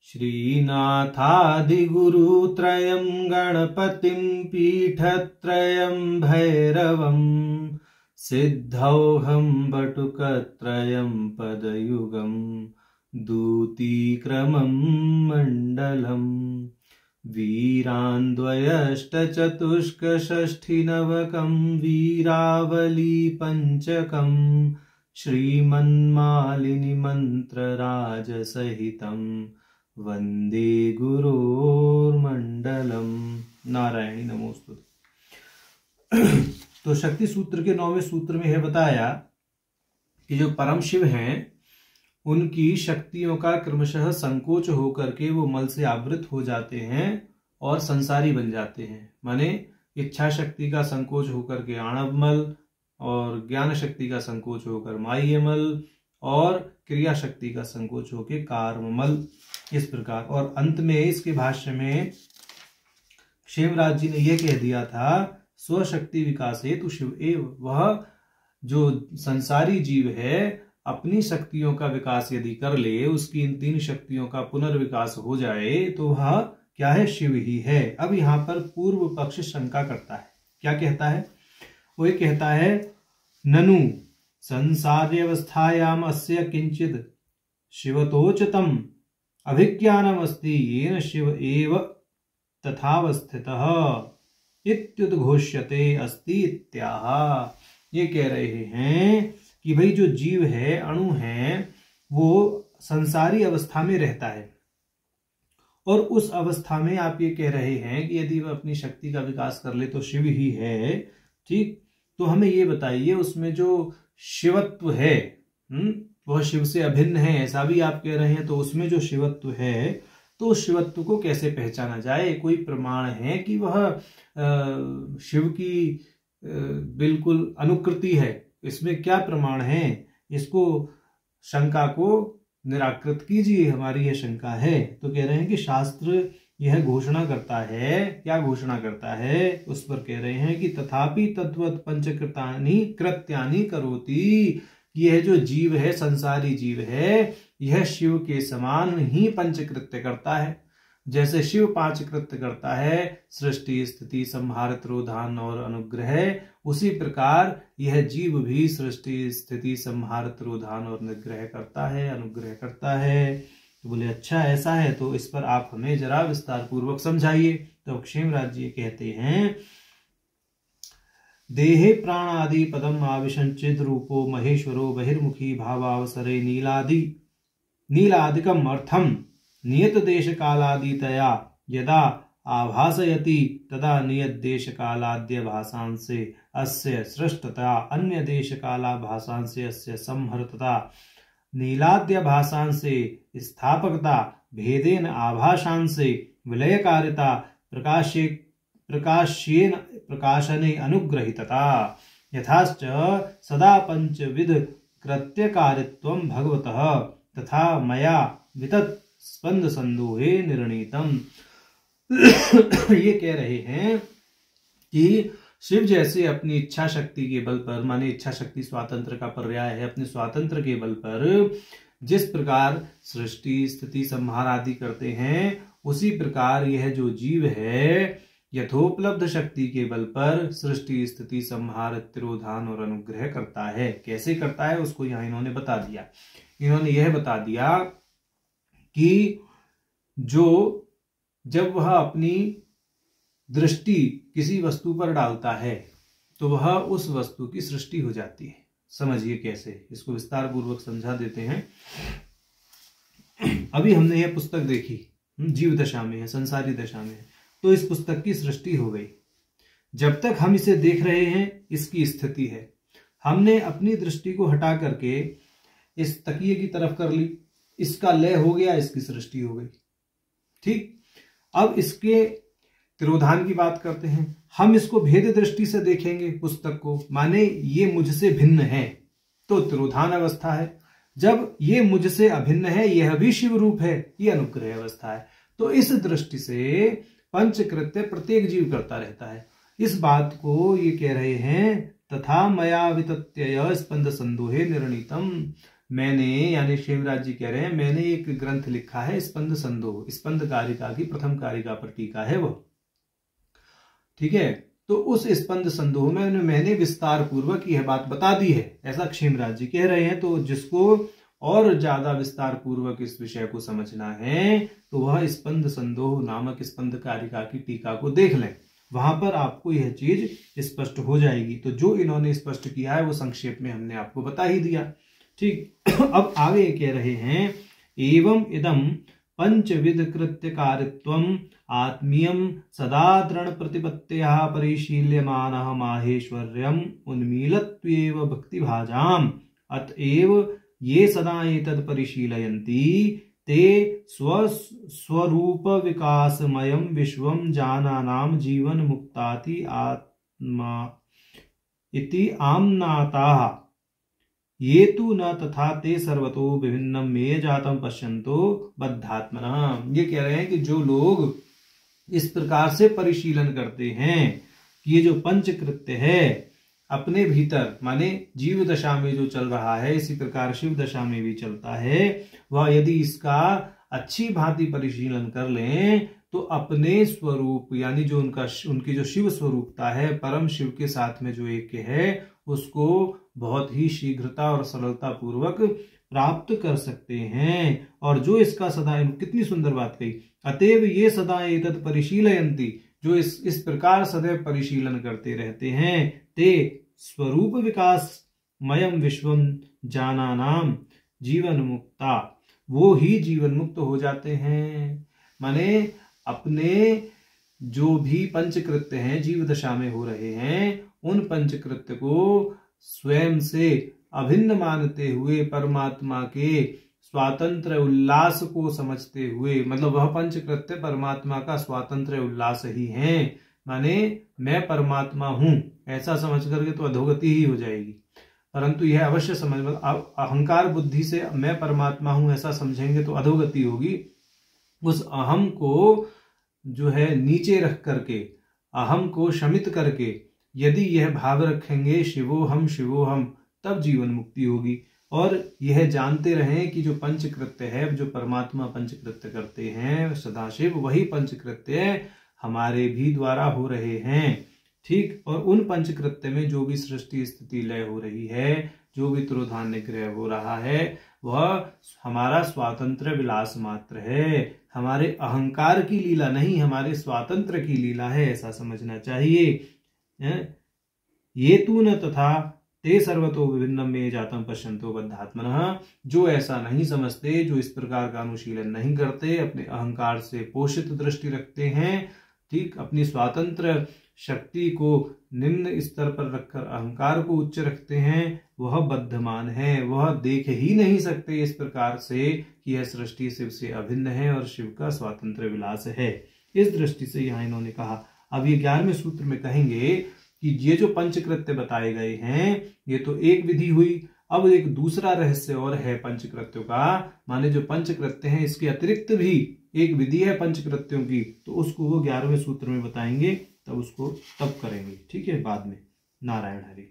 श्रीनाथादिगुरुत्रयं गणपतिं पीठत्रयं भैरवं सिद्धौघं बटुकत्रयं पदयुगं दूतीक्रमं मण्डलम् वीरान्द्वयष्टचतुष्कषष्ठिनवकं वीरावली पंचकं श्रीमन्मालिनी मंत्रराजसहितं वंदे गुरोर्मंडलम। नारायणी नमोस्तुते। तो शक्ति सूत्र के 9वें सूत्र में यह बताया कि जो परम शिव हैं उनकी शक्तियों का क्रमशः संकोच होकर के वो मल से आवृत हो जाते हैं और संसारी बन जाते हैं। माने इच्छा शक्ति का संकोच होकर के आणव मल, और ज्ञान शक्ति का संकोच होकर माह्य मल, और क्रिया शक्ति का संकोच होकर कार्म मल, इस प्रकार। और अंत में इसके भाष्य में क्षेमराज जी ने यह कह दिया था, स्वशक्ति विकास हेतु शिव एव। वह जो संसारी जीव है अपनी शक्तियों का विकास यदि कर ले, उसकी इन 3 शक्तियों का पुनर्विकास हो जाए, तो वह क्या है? शिव ही है। अब यहाँ पर पूर्व पक्ष शंका करता है। क्या कहता है? वो कहता है, ननु संसार्यवस्थायाम अस्य किंचित शिवतोचितम अभिज्ञानम अस्ति येन शिव एव तथावस्थितः इत्युद्घोष्यते अस्ति इत्याह। ये कह रहे हैं कि भाई जो जीव है, अणु है, वो संसारी अवस्था में रहता है, और उस अवस्था में आप ये कह रहे हैं कि यदि वह अपनी शक्ति का विकास कर ले तो शिव ही है। ठीक, तो हमें ये बताइए उसमें जो शिवत्व है वह शिव से अभिन्न है, ऐसा भी आप कह रहे हैं। तो उसमें जो शिवत्व है, तो उस शिवत्व को कैसे पहचाना जाए? कोई प्रमाण है कि वह शिव की बिल्कुल अनुकृति है? इसमें क्या प्रमाण है? इसको शंका को निराकृत कीजिए, हमारी यह शंका है। तो कह रहे हैं कि शास्त्र यह घोषणा करता है। क्या घोषणा करता है? उस पर कह रहे हैं कि तथापि तद्वत् पंचकृतानि कृत्यानि करोति। यह जो जीव है, संसारी जीव है, यह शिव के समान ही पंचकृत्य करता है। जैसे शिव 5 कृत्य करता है, सृष्टि, स्थिति, संहार, तिरोधान और अनुग्रह, उसी प्रकार यह जीव भी सृष्टि, स्थिति, संहार, तिरोधान और निग्रह करता है, अनुग्रह करता है। तो बोले अच्छा ऐसा है, तो इस पर आप हमें जरा विस्तार पूर्वक समझाइए। तो क्षेमराज जी कहते हैं, देहे प्राणादि पदम आविशंचित रूपो महेश्वरो बहिर्मुखी भावावसरे नीलादिकम अर्थम नियत देश कालादितया यदा आभासयति तदा नियत देश कालाद्य भाषांसे अस्य सृष्टता अन्य देश काला भाषांसे अस्य संहर्तता नीलाद्य भाषांसे स्थापकता भेदेन आभाषांसे विलयकारिता प्रकाशने अनुग्रहितता यथाश्च सदा पंचविध कृत्यकारित्वं भगवतः तथा मया वितत् स्पंद संदोहे निर्णीतम। ये कह रहे हैं कि शिव जैसे अपनी इच्छा शक्ति के बल पर, माने इच्छा शक्ति स्वातंत्र का पर्याय है, अपने स्वातंत्र के बल पर जिस प्रकार सृष्टि, स्थिति, संहार आदि करते हैं, उसी प्रकार यह जो जीव है यथोपलब्ध शक्ति के बल पर सृष्टि, स्थिति, संहार, तिरोधान और अनुग्रह करता है। कैसे करता है उसको यहाँ इन्होंने बता दिया। इन्होंने यह बता दिया कि जब वह अपनी दृष्टि किसी वस्तु पर डालता है तो वह उस वस्तु की सृष्टि हो जाती है। समझिए कैसे, इसको विस्तार पूर्वक समझा देते हैं। अभी हमने यह पुस्तक देखी, जीव दशा में है, संसारी दशा में है, तो इस पुस्तक की सृष्टि हो गई। जब तक हम इसे देख रहे हैं इसकी स्थिति है। हमने अपनी दृष्टि को हटा करके इस तकिए की तरफ कर ली, इसका लय हो गया, इसकी सृष्टि हो गई। ठीक, अब इसके तिरोधान की बात करते हैं। हम इसको भेद दृष्टि से देखेंगे पुस्तक को, माने ये मुझसे भिन्न है, तो तिरोधान अवस्था है। जब ये मुझसे अभिन्न है, यह भी शिव रूप है, ये अनुग्रह अवस्था है। तो इस दृष्टि से पंचकृत्य प्रत्येक जीव करता रहता है। इस बात को ये कह रहे हैं, तथा मया वितत्यय स्पंद संदोहे निर्णीतम, मैंने, यानी क्षेमराज जी कह रहे हैं, मैंने एक ग्रंथ लिखा है स्पंद संदोह, स्पंद कारिका की प्रथम कारिका पर टीका है वो, ठीक है। तो उस स्पंद संदोह में मैंने विस्तार पूर्वक यह बात बता दी है, ऐसा क्षेमराज जी कह रहे हैं। तो जिसको और ज्यादा विस्तार पूर्वक इस विषय को समझना है तो वह स्पंद संदोह नामक स्पंद कारिका की टीका को देख लें, वहां पर आपको यह चीज स्पष्ट हो जाएगी। तो जो इन्होंने स्पष्ट किया है वो संक्षेप में हमने आपको बता ही दिया, ठीक। अब आगे कह रहे हैं, एवं इदम पंचविध कृत्य कारित्वम आत्मीयम सदा दृढ़ प्रतिपत्त्या परिशील्यमानः माहेश्वर्यम उन्मीलत्वेव भक्ति भाजाम अतएव ये सदा एतद् परिशीलयन्ति ते स्वरूप विकासमयं विश्वं जानानां जीवन मुक्ताति आत्मा इति आम्नाताः ये तु न तथा ते सर्वतो विभिन्नं मे जातं पश्यन्तो बद्धात्मनः। ये कह रहे हैं कि जो लोग इस प्रकार से परिशीलन करते हैं कि ये जो पंचकृत्य है अपने भीतर, माने जीव दशा में जो चल रहा है इसी प्रकार शिव दशा में भी चलता है, वह यदि इसका अच्छी भांति परिशीलन कर लें तो अपने स्वरूप, यानी जो उनकी जो शिव स्वरूपता है, परम शिव के साथ में जो एक है, उसको बहुत ही शीघ्रता और सरलता पूर्वक प्राप्त कर सकते हैं। और जो इसका सदा, कितनी सुंदर बात कही, अतएव ये सदा एतत् परिशीलयन्ति, जो इस प्रकार सदैव परिशीलन करते रहते हैं, ते स्वरूप विकास मयम विश्वम जानानाम जीवन मुक्ता, वो ही जीवन मुक्त हो जाते हैं। माने अपने जो भी पंचकृत्य हैं जीव दशा में हो रहे हैं, उन पंचकृत्य को स्वयं से अभिन्न मानते हुए परमात्मा के स्वातंत्र उल्लास को समझते हुए, मतलब वह पंचकृत्य परमात्मा का स्वातंत्र उल्लास ही है। माने मैं परमात्मा हूं ऐसा समझ करके तो अधोगति ही हो जाएगी, परंतु यह अवश्य समझ, अहंकार बुद्धि से मैं परमात्मा हूं ऐसा समझेंगे तो अधोगति होगी। उस अहम को जो है नीचे रख करके, अहम को शमित करके यदि यह भाव रखेंगे शिवो हम, तब जीवन मुक्ति होगी। और यह जानते रहें कि जो पंचकृत्य है, जो परमात्मा पंचकृत्य करते हैं सदाशिव, वही पंचकृत्य हमारे भी द्वारा हो रहे हैं, ठीक। और उन पंचकृत्य में जो भी सृष्टि स्थिति लय हो रही है, जो भी तिरोधान निग्रह हो रहा है, वह हमारा स्वातंत्र विलास मात्र है, हमारे अहंकार की लीला नहीं, हमारे स्वातंत्र की लीला है, ऐसा समझना चाहिए। ये तू न तथा ते सर्वतो विभिन्नम में जातम पश्यन्तो बद्धात्मनः, जो ऐसा नहीं समझते, जो इस प्रकार का अनुशीलन नहीं करते, अपने अहंकार से पोषित दृष्टि रखते हैं, ठीक, अपनी स्वतंत्र शक्ति को निम्न स्तर पर रखकर अहंकार को उच्च रखते हैं, वह बद्धमान है, वह देख ही नहीं सकते इस प्रकार से कि यह सृष्टि शिव से अभिन्न है और शिव का स्वातंत्र विलास है। इस दृष्टि से यहाँ इन्होंने कहा। अब ये 11वें सूत्र में कहेंगे कि ये जो पंचकृत्य बताए गए हैं ये तो एक विधि हुई, अब एक दूसरा रहस्य और है पंचकृत्यों का, माने जो पंचकृत्य हैं इसके अतिरिक्त भी एक विधि है पंचकृत्यों की, तो उसको वो 11वें सूत्र में बताएंगे, तब उसको तब करेंगे, ठीक है, बाद में। नारायण हरि।